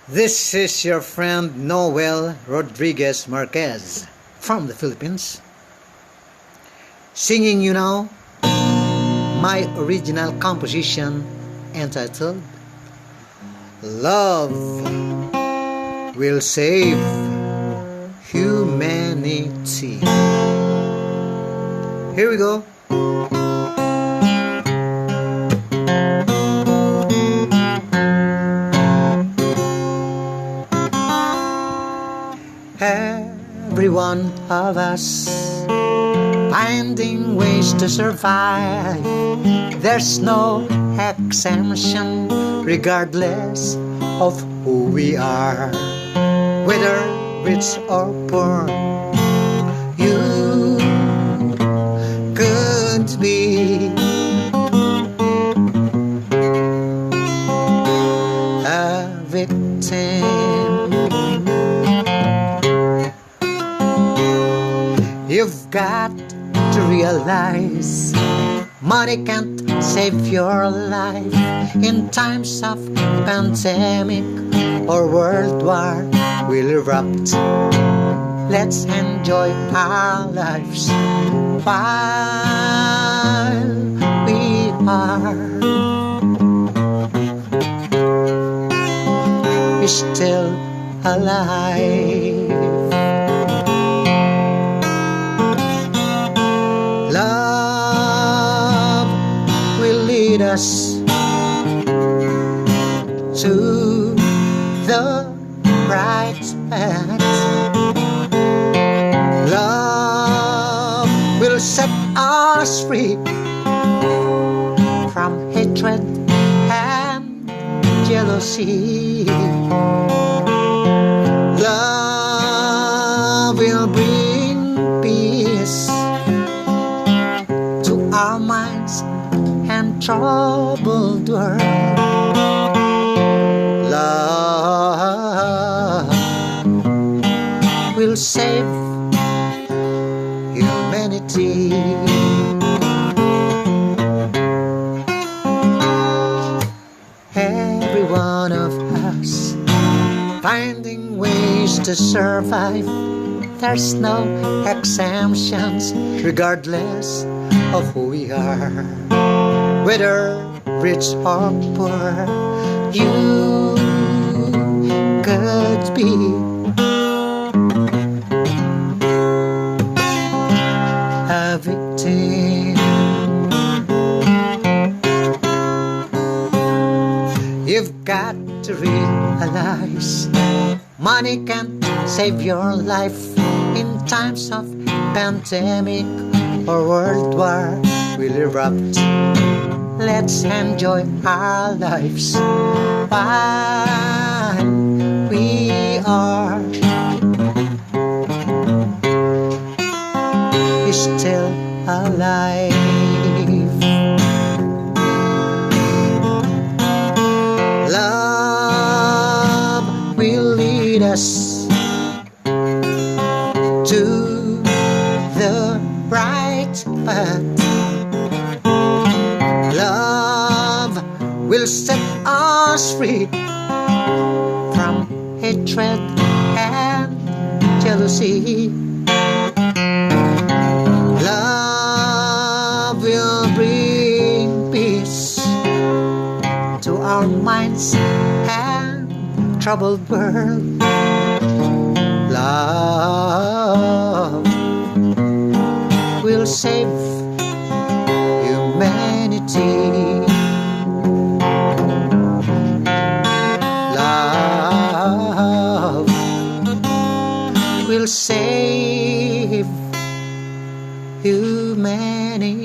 This is your friend Noel Rodriguez Marquez from the Philippines, singing you now my original composition entitled Love Will Save Humanity. Here we go. Every one of us finding ways to survive. There's no exemption regardless of who we are, whether rich or poor. You could be a victim. You've got to realize money can't save your life. In times of pandemic or world war will erupt. Let's enjoy our lives while we are still alive. Love will lead us to the right path. Love will set us free from hatred and jealousy. Love will bring peace our minds and troubled world. Love will save humanity. Every one of us finding ways to survive. There's no exemptions regardless of who we are, whether rich or poor. You could be a victim. You've got to realize money can't save your life. In times of pandemic or world war will erupt. Let's enjoy our lives while we are still alive. Love will lead us to the right path. Love will set us free from hatred and jealousy. Love will bring peace to our minds and troubled world. Love will save humanity. Love will save humanity.